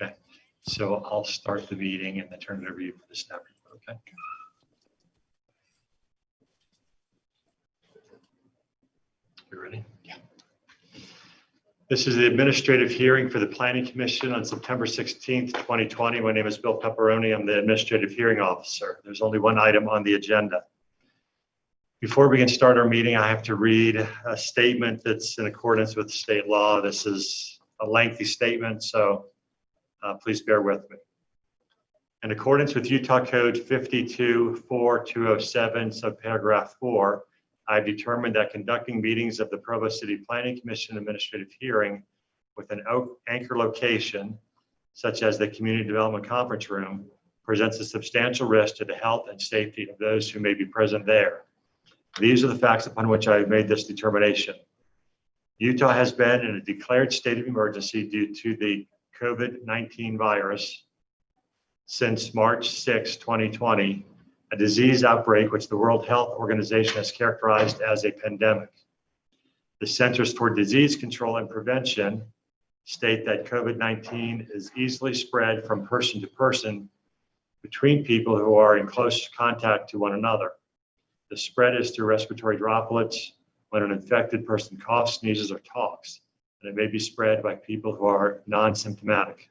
Okay, so I'll start the meeting and then turn it over to you for the staff report, okay? You ready? Yeah. This is the administrative hearing for the Planning Commission on September 16th, 2020. My name is Bill Pepperoni. I'm the administrative hearing officer. There's only one item on the agenda. Before we can start our meeting, I have to read a statement that's in accordance with state law. This is a lengthy statement, so please bear with me. In accordance with Utah Code 524207, subparagraph 4, I've determined that conducting meetings of the Provo City Planning Commission administrative hearing with an anchor location, such as the Community Development Conference Room, presents a substantial risk to the health and safety of those who may be present there. These are the facts upon which I have made this determination. Utah has been in a declared state of emergency due to the COVID-19 virus since March 6, 2020, a disease outbreak which the World Health Organization has characterized as a pandemic. The Centers for Disease Control and Prevention state that COVID-19 is easily spread from person to person between people who are in close contact to one another. The spread is through respiratory droplets when an infected person coughs, sneezes, or talks, and it may be spread by people who are non-symptomatic.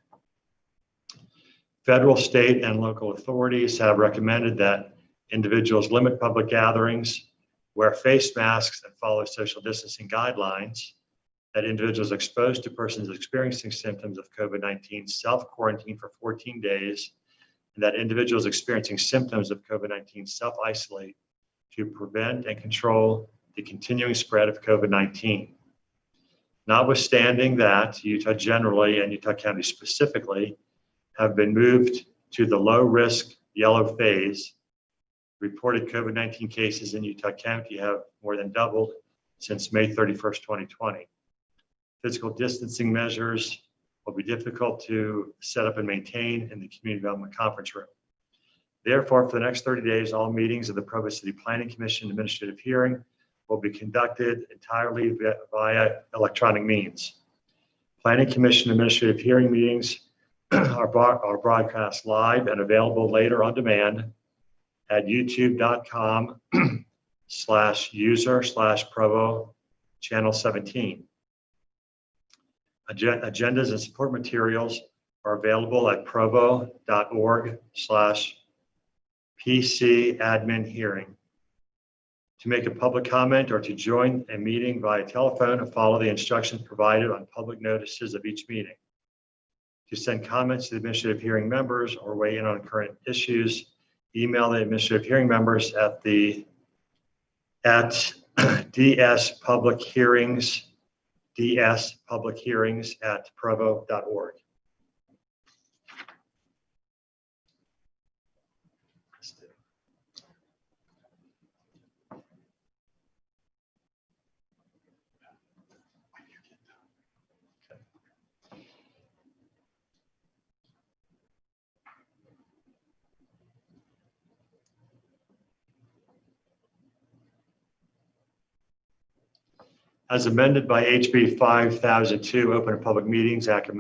Federal, state, and local authorities have recommended that individuals limit public gatherings, wear face masks, and follow social distancing guidelines, that individuals exposed to persons experiencing symptoms of COVID-19 self-quarantine for 14 days, and that individuals experiencing symptoms of COVID-19 self-isolate to prevent and control the continuing spread of COVID-19. Notwithstanding that, Utah generally and Utah County specifically have been moved to the low-risk yellow phase, reported COVID-19 cases in Utah County have more than doubled since May 31st, 2020. Physical distancing measures will be difficult to set up and maintain in the Community Development Conference Room. Therefore, for the next 30 days, all meetings of the Provo City Planning Commission administrative hearing will be conducted entirely via electronic means. Planning Commission administrative hearing meetings are broadcast live and available later on demand at youtube.com/user/Provo channel 17. Agendas and support materials are available at provo.org/PC admin hearing. To make a public comment or to join a meeting via telephone, follow the instructions provided on public notices of each meeting. To send comments to the administrative hearing members or weigh in on current issues, email the administrative hearing members at dspublichearings@provo.org. As amended by HB 5002, Open and Public Meetings Act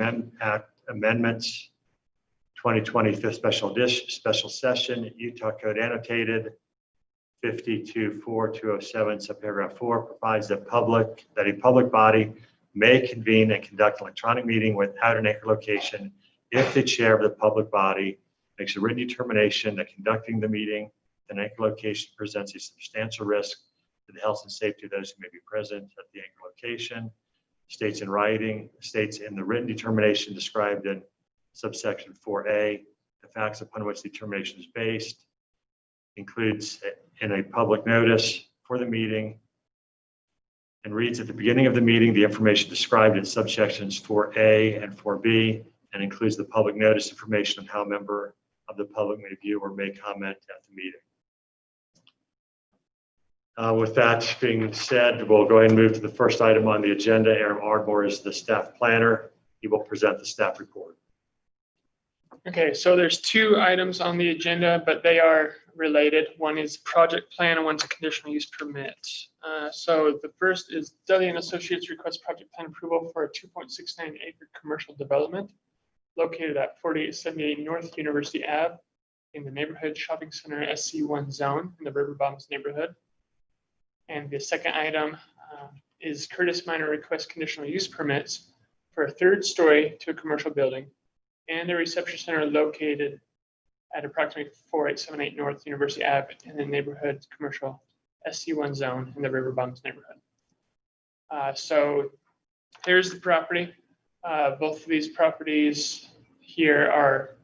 Amendments 2020 Fifth Special Session, Utah Code Annotated 524207, subparagraph 4 provides that a public body may convene and conduct an electronic meeting without an anchor location if the chair of the public body makes a written determination that conducting the meeting at an anchor location presents a substantial risk to the health and safety of those who may be present at the anchor location, states in the written determination described in subsection 4A, the facts upon which the determination is based, includes in a public notice for the meeting, and reads at the beginning of the meeting the information described in subsections 4A and 4B, and includes the public notice information on how a member of the public may view or may comment at the meeting. With that being said, we'll go ahead and move to the first item on the agenda. Aaron Ardmore is the staff planner. He will present the staff report. Okay, so there's two items on the agenda, but they are related. One is project plan and one's a conditional use permit. So the first is Dudley and Associates request project plan approval for a 2.69 acre commercial development. located at 4878 North University Ave in the neighborhood shopping center SC1 zone in the River Bottoms neighborhood. And the second item is Curtis Minor requests conditional use permits for a third story to a commercial building and a reception center located at approximately 4878 North University Ave in the neighborhood commercial SC1 zone in the River Bottoms neighborhood. So here's the property. Both of these properties here are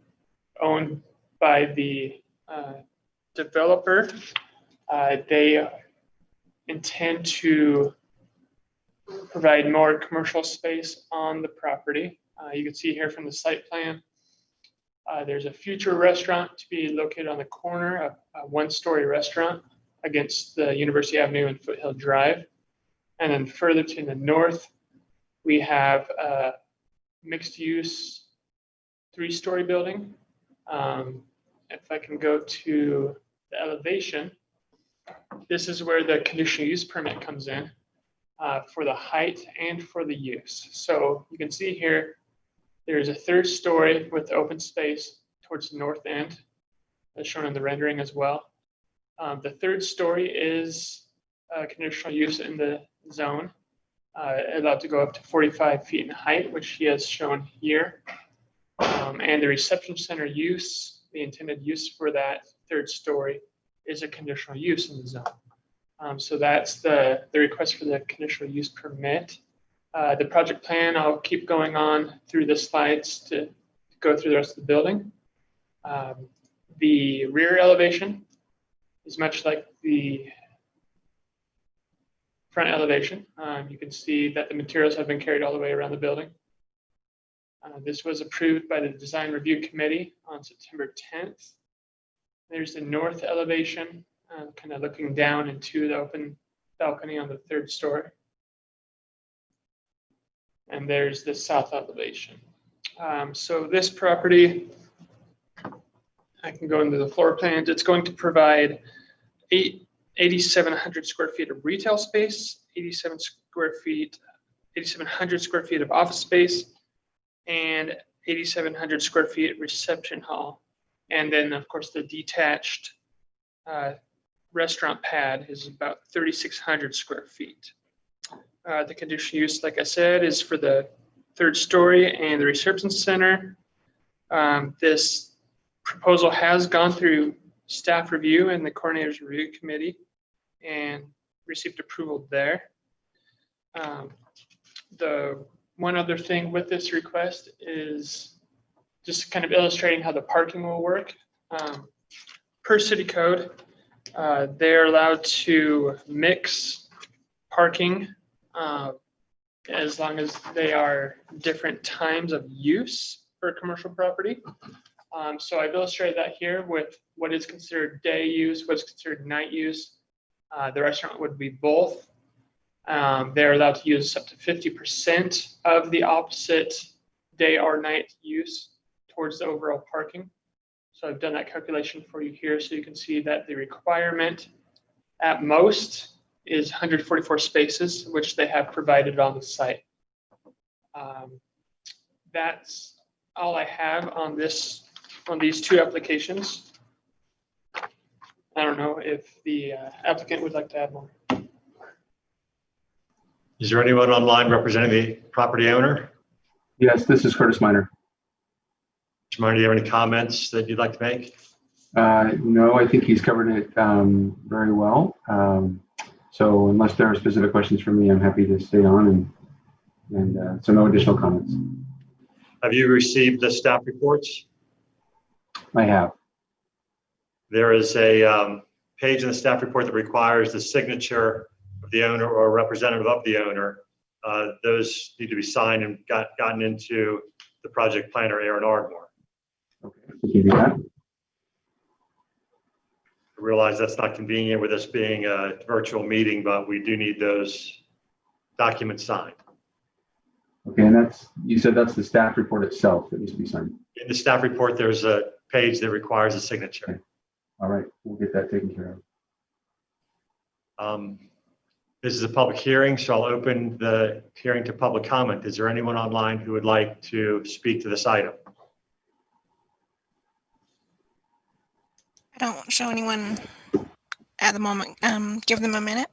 owned by the developer. They intend to provide more commercial space on the property. You can see here from the site plan, there's a future restaurant to be located on the corner of a one-story restaurant against the University Avenue and Foothill Drive. And then further to the north, we have a mixed-use three-story building. If I can go to the elevation, this is where the conditional use permit comes in for the height and for the use. So you can see here, there's a third story with open space towards the north end, as shown in the rendering as well. The third story is conditional use in the zone, allowed to go up to 45 feet in height, which he has shown here. And the reception center use, the intended use for that third story, is a conditional use in the zone. So that's the request for the conditional use permit. The project plan, I'll keep going on through the slides to go through the rest of the building. The rear elevation is much like the front elevation. You can see that the materials have been carried all the way around the building. This was approved by the Design Review Committee on September 10th. There's the north elevation, kind of looking down into the open balcony on the third story. And there's the south elevation. So this property, I can go into the floor plans. It's going to provide 8,700 square feet of retail space, 8,700 square feet of office space, and 8,700 square feet reception hall. And then, of course, the detached restaurant pad is about 3,600 square feet. The conditional use, like I said, is for the third story and the reception center. This proposal has gone through staff review and the coordinator's review committee and received approval there. The one other thing with this request is just kind of illustrating how the parking will work. Per city code, they're allowed to mix parking as long as they are different times of use for a commercial property. So I've illustrated that here with what is considered day use, what's considered night use. The restaurant would be both. They're allowed to use up to 50% of the opposite day or night use towards the overall parking. So I've done that calculation for you here so you can see that the requirement at most is 144 spaces, which they have provided on the site. That's all I have on these two applications. I don't know if the applicant would like to add more. Is there anyone online representing the property owner? Yes, this is Curtis Minor. Mr. Minor, do you have any comments that you'd like to make? No, I think he's covered it very well. So unless there are specific questions for me, I'm happy to stay on and so no additional comments. Have you received the staff reports? I have. There is a page in the staff report that requires the signature of the owner or a representative of the owner. Those need to be signed and gotten into the project planner, Aaron Ardmore. Okay, we can do that. I realize that's not convenient with us being a virtual meeting, but we do need those documents signed. Okay, and you said that's the staff report itself that needs to be signed. In the staff report, there's a page that requires a signature. Okay. All right, we'll get that taken care of. This is a public hearing, so I'll open the hearing to public comment. Is there anyone online who would like to speak to this item? don't show anyone at the moment. Give them a minute.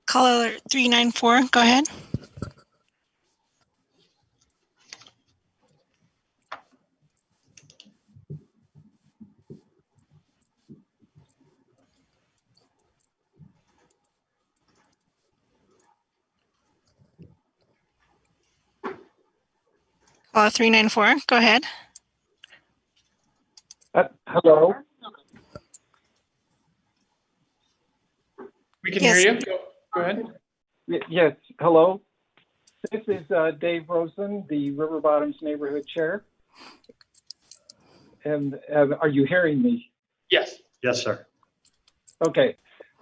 Caller 394, go ahead. Caller 394, go ahead. Hello. We can Yes. hear you. Go ahead. Yes, hello. This is Dave Rosen, the River Bottoms Neighborhood Chair. And are you hearing me? Yes. Yes, sir. Okay.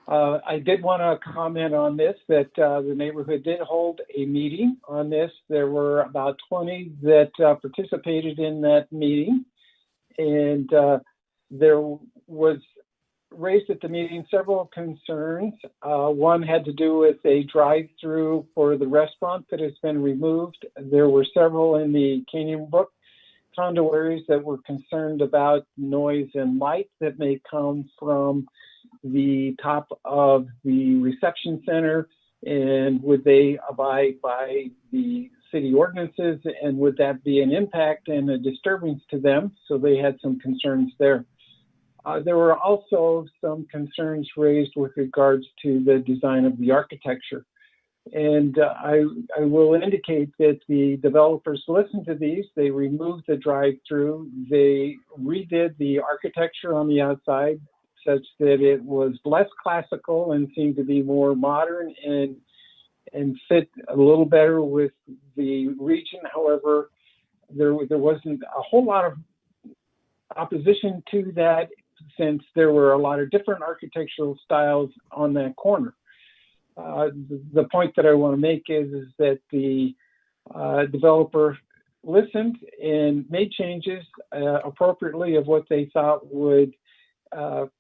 I did want to comment on this, that the neighborhood did hold a meeting on this. There were about 20 that participated in that meeting. And there was raised at the meeting several concerns. One had to do with a drive-through for the restaurant that has been removed. There were several in the Canyon Brook condo areas that were concerned about noise and light that may come from the top of the reception center, and would they abide by the city ordinances, and would that be an impact and a disturbance to them? So they had some concerns there. There were also some concerns raised with regards to the design of the architecture. And I will indicate that the developers listened to these. They removed the drive-through. They redid the architecture on the outside such that it was less classical and seemed to be more modern and fit a little better with the region. However, there wasn't a whole lot of opposition to that, since there were a lot of different architectural styles on that corner. The point that I want to make is that the developer listened and made changes appropriately of what they thought would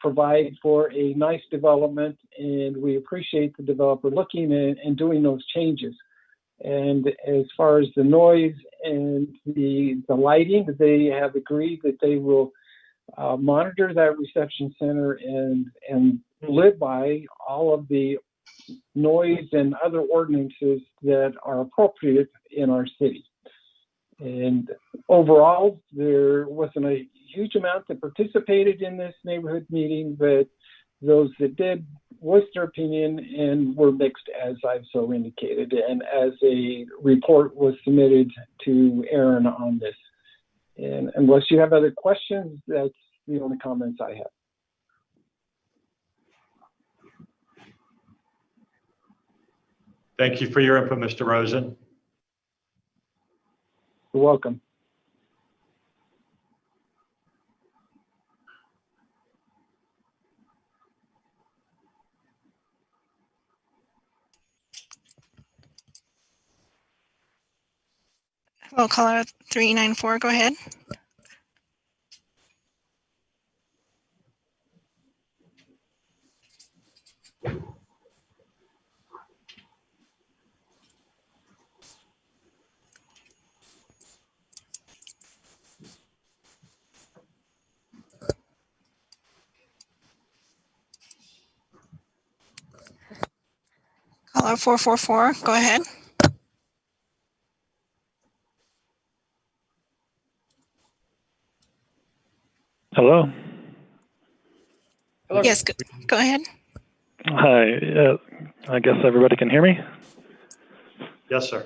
provide for a nice development, and we appreciate the developer looking and doing those changes. And as far as the noise and the lighting, they have agreed that they will monitor that reception center and live by all of the noise and other ordinances that are appropriate in our city. And overall, there wasn't a huge amount that participated in this neighborhood meeting, but those that did voiced their opinion and were mixed, as I've so indicated, and as a report was submitted to Aaron on this. And unless you have other questions, that's the only comments I have. Thank you for your input, Mr. Rosen. You're welcome. Hello, caller 394, go ahead. Caller 444, go ahead. Hello. Hello. Yes, go ahead. Hi. I guess everybody can hear me. Yes, sir.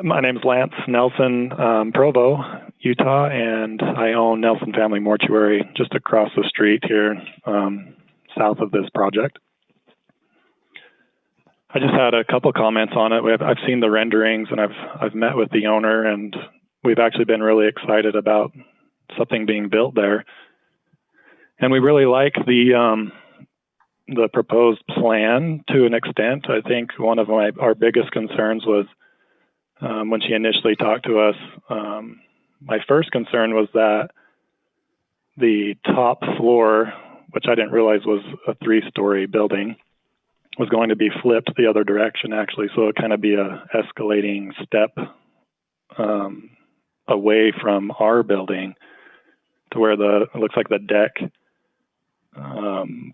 My name is Lance Nelson, Provo, Utah, and I own Nelson Family Mortuary just across the street here, south of this project. I just had a couple comments on it. I've seen the renderings, and I've met with the owner, and we've actually been really excited about something being built there. And we really like the proposed plan to an extent. I think one of our biggest concerns was when she initially talked to us, my first concern was that the top floor, which I didn't realize was a 3-story building, was going to be flipped the other direction, actually. So it kind of be a escalating step away from our building to where it looks like the deck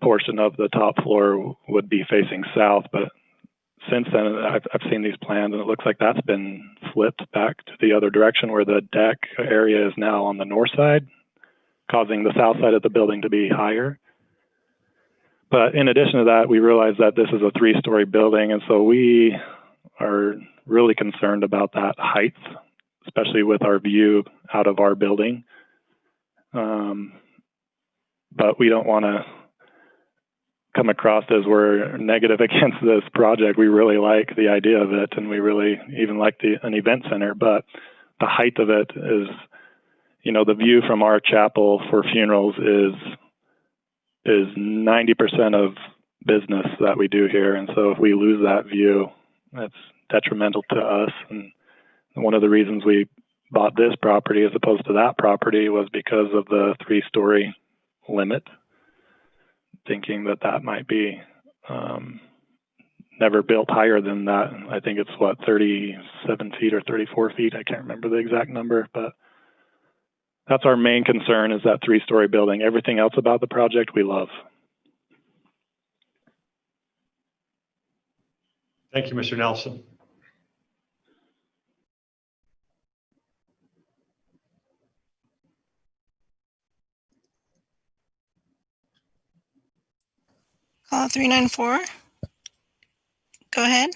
portion of the top floor would be facing south. But since then, I've seen these plans, and it looks like that's been flipped back to the other direction, where the deck area is now on the north side, causing the south side of the building to be higher. But in addition to that, we realize that this is a 3-story building, and so we are really concerned about that height, especially with our view out of our building. But we don't want to come across as we're negative against this project. We really like the idea of it, and we really even like an event center, but the height of it is, the view from our chapel for funerals is 90% of business that we do here. And so if we lose that view, that's detrimental to us. And one of the reasons we bought this property as opposed to that property was because of the 3-story limit, thinking that might be never built higher than that. I think it's 37 feet or 34 feet. I can't remember the exact number, but that's our main concern, is that 3-story building. Everything else about the project we love. Thank you, Mr. Nelson. Call 394. Go ahead.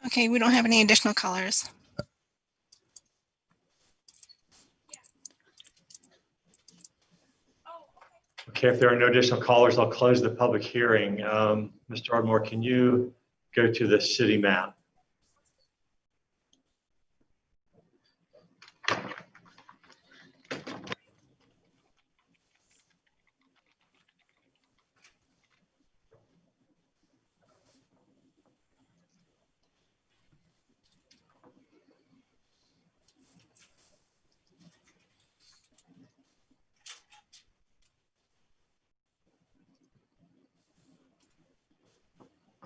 Okay, we don't have any additional callers. Okay, if there are no additional callers, I'll close the public hearing. Mr. Ardmore, can you go to the city map?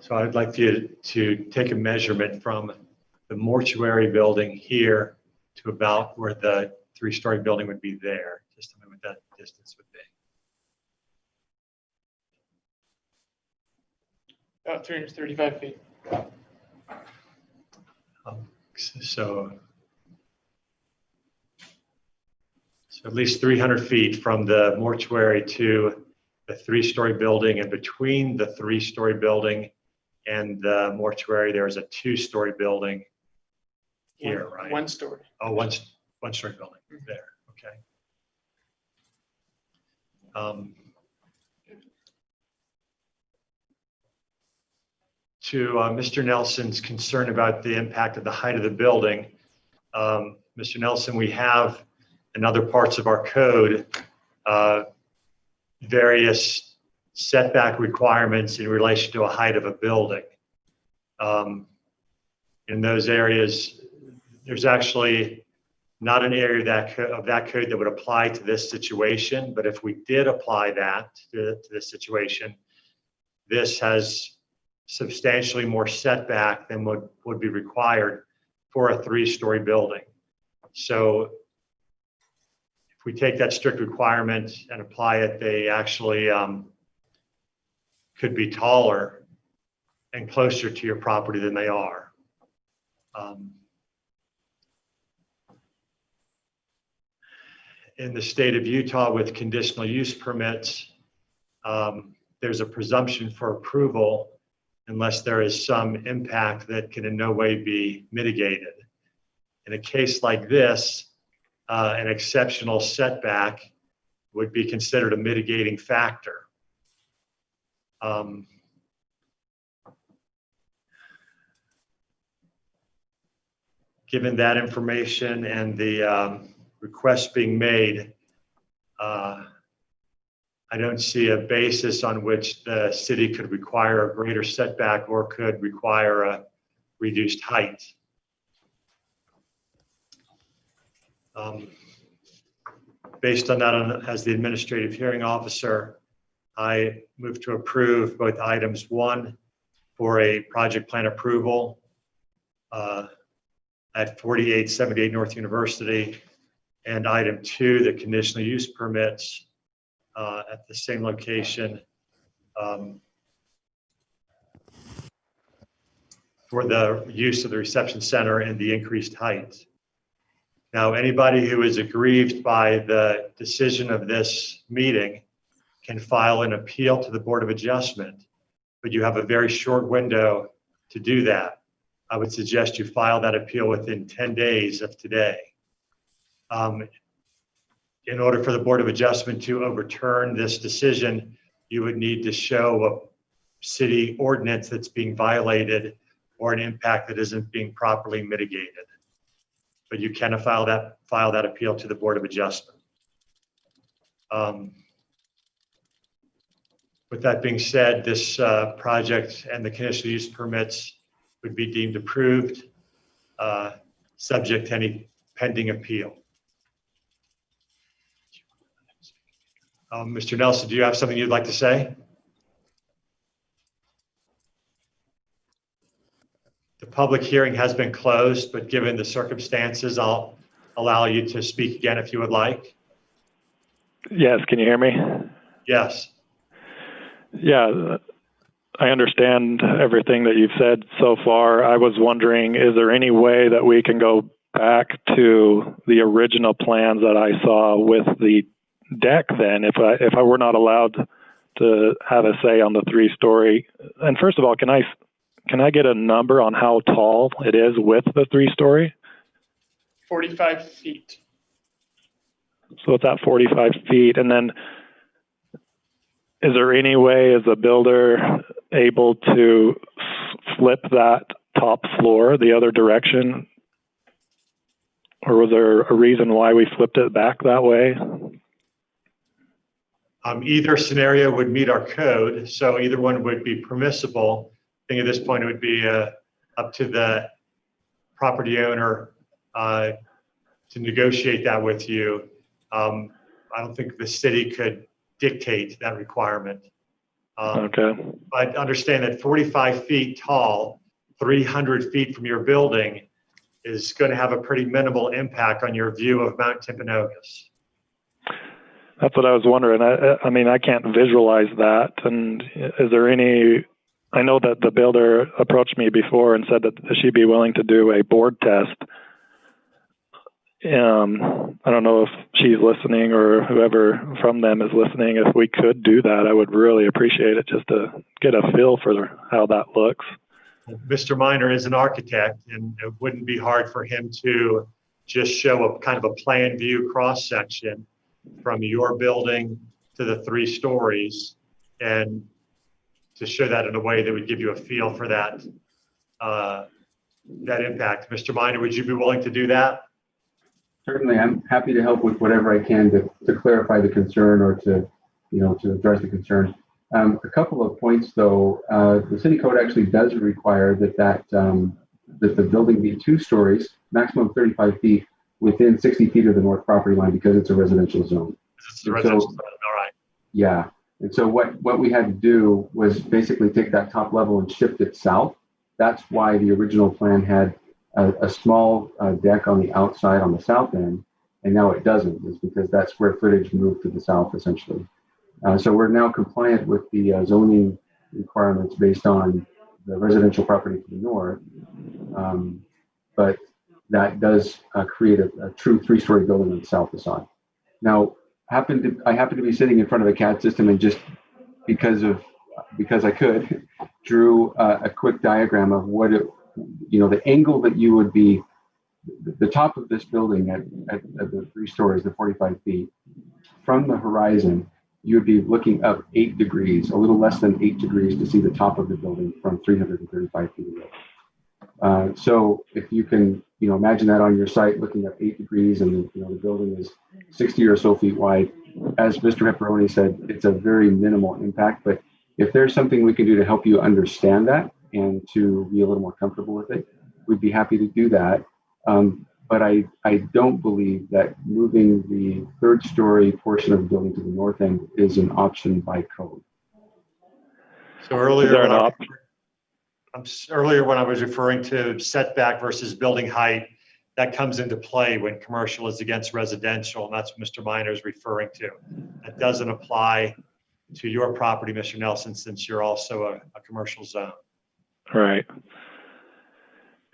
So I'd like you to take a measurement from the mortuary building here to about where the 3-story building would be there. Just tell me what that distance would be. About 335 feet. So at least 300 feet from the mortuary to the 3-story building, and between the 3-story building and the mortuary, there is a 2-story building here, right? 1-story. Oh, one-story building there. Okay. To Mr. Nelson's concern about the impact of the height of the building, Mr. Nelson, we have in other parts of our code various setback requirements in relation to a height of a building. In those areas, there's actually not an area of that code that would apply to this situation, but if we did apply that to this situation, this has substantially more setback than would be required for a 3-story building. So if we take that strict requirement and apply it, they actually could be taller and closer to your property than they are. In the state of Utah, with conditional use permits, there's a presumption for approval unless there is some impact that can in no way be mitigated. In a case like this, an exceptional setback would be considered a mitigating factor. given that information and the request being made, I don't see a basis on which the city could require a greater setback or could require a reduced height. Based on that, as the administrative hearing officer, I move to approve both items 1 for a project plan approval at 4878 North University, and item 2, the conditional use permits at the same location for the use of the reception center and the increased height. Now, anybody who is aggrieved by the decision of this meeting can file an appeal to the Board of Adjustment, but you have a very short window to do that. I would suggest you file that appeal within 10 days of today. In order for the Board of Adjustment to overturn this decision, you would need to show a city ordinance that's being violated or an impact that isn't being properly mitigated. But you can file that appeal to the Board of Adjustment. With that being said, this project and the conditional use permits would be deemed approved, subject to any pending appeal. Mr. Nelson, do you have something you'd like to say? The public hearing has been closed, but given the circumstances, I'll allow you to speak again if you would like. Yes, can you hear me? Yes. Yeah, I understand everything that you've said so far. I was wondering, is there any way that we can go back to the original plans that I saw with the deck then, if I were not allowed to have a say on the 3-story? And first of all, can I get a number on how tall it is with the 3-story? 45 feet. So it's at 45 feet. And then is there any way as a builder able to flip that top floor the other direction? Or was there a reason why we flipped it back that way? Either scenario would meet our code, so either one would be permissible. I think at this point it would be up to the property owner to negotiate that with you. I don't think the city could dictate that requirement. Okay. But understand that 45 feet tall, 300 feet from your building is going to have a pretty minimal impact on your view of Mount Timpanogos. That's what I was wondering. I mean, I can't visualize that. And is there any, I know that the builder approached me before and said that she'd be willing to do a board test. I don't know if she's listening or whoever from them is listening. If we could do that, I would really appreciate it, just to get a feel for how that looks. Mr. Miner is an architect, and it wouldn't be hard for him to just show a kind of a plan view cross section from your building to the 3 stories, and to show that in a way that would give you a feel for that that impact. Mr. Miner, would you be willing to do that? Certainly, I'm happy to help with whatever I can to clarify the concern or to address the concern. A couple of points, though. The city code actually does require that the building be 2 stories, maximum 35 feet, within 60 feet of the north property line, because it's a residential zone. It's a residential zone, all right. Yeah, and so what we had to do was basically take that top level and shift it south. That's why the original plan had a small deck on the outside on the south end, and now it doesn't. It's because that square footage moved to the south, essentially. So we're now compliant with the zoning requirements based on the residential property to the north, but that does create a true 3-story building on the south facade. Now, I happen to be sitting in front of a CAD system, and just because I could, drew a quick diagram of what the angle that you would be, the top of this building at the 3 stories, the 45 feet, from the horizon, you would be looking up 8 degrees, a little less than 8 degrees, to see the top of the building from 335 feet away. So if you can, imagine that on your site looking at 8 degrees and, the building is 60 or so feet wide, as Mr. Pepperoni said, it's a very minimal impact. But if there's something we can do to help you understand that and to be a little more comfortable with it, we'd be happy to do that. But I don't believe that moving the 3rd story portion of the building to the north end is an option by code. So earlier, there an earlier when I was referring to setback versus building height, that comes into play when commercial is against residential, and that's what Mr. Minor is referring to. That doesn't apply to your property, Mr. Nelson, since you're also a commercial zone. Right.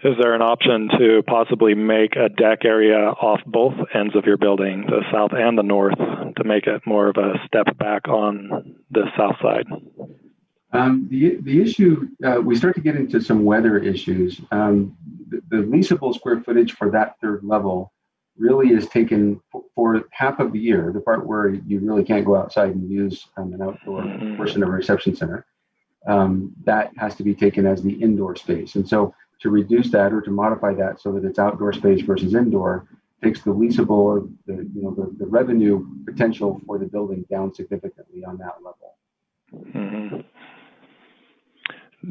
Is there an option to possibly make a deck area off both ends of your building, the south and the north, to make it more of a step back on the south side? The issue, we start to get into some weather issues. The leasable square footage for that 3rd level really is taken for half of the year, the part where you really can't go outside and use an outdoor portion of a reception center. That has to be taken as the indoor space. And so to reduce that or to modify that so that it's outdoor space versus indoor takes the leasable, the revenue potential for the building down significantly on that level. Mm-hmm.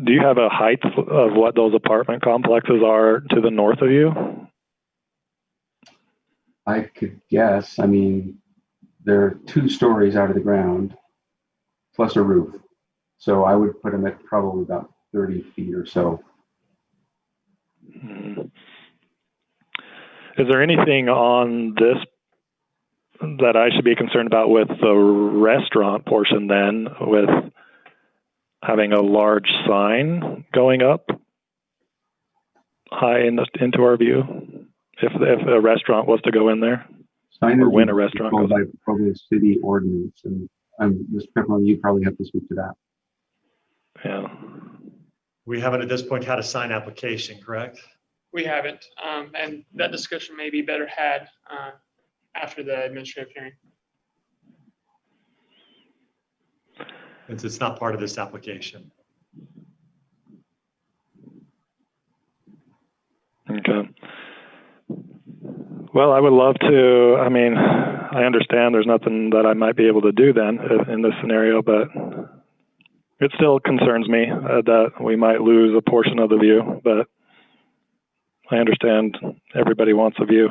Do you have a height of what those apartment complexes are to the north of you? I could guess. I mean, they're 2 stories out of the ground plus a roof. So I would put them at probably about 30 feet or so. Mm-hmm. Is there anything on this that I should be concerned about with the restaurant portion then, with having a large sign going up high into our view, if a restaurant was to go in there, or when a restaurant goes by probably city ordinance, and Mr. Pepperoni, you probably have to speak to that. Yeah. We haven't at this point had a sign application, correct? We haven't, and that discussion may be better had after the administrative hearing. Since it's not part of this application. Okay. Well, I would love to, I understand there's nothing that I might be able to do then in this scenario, but it still concerns me that we might lose a portion of the view, but I understand everybody wants a view.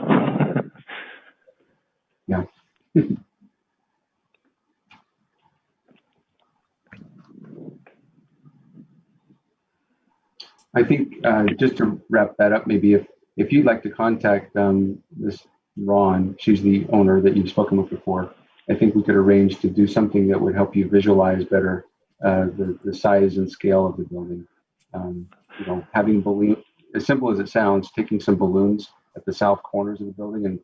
Yeah. I think just to wrap that up, maybe if you'd like to contact this Ron, she's the owner that you've spoken with before, I think we could arrange to do something that would help you visualize better the size and scale of the building. Having balloons, as simple as it sounds, taking some balloons at the south corners of the building and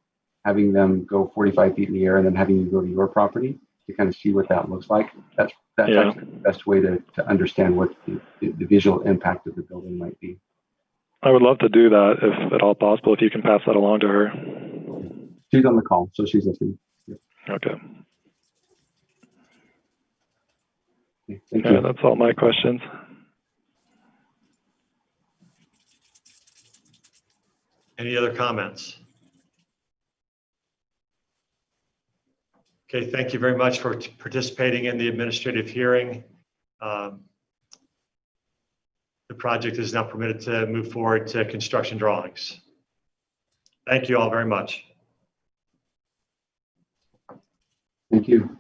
having them go 45 feet in the air and then having you go to your property to kind of see what that looks like. That's actually the best way to understand what the visual impact of the building might be. I would love to do that if at all possible, if you can pass that along to her. She's on the call, so she's listening. Yeah. Okay. Thank you. That's all my questions. Any other comments? Okay, thank you very much for participating in the administrative hearing. The project is now permitted to move forward to construction drawings. Thank you all very much. Thank you.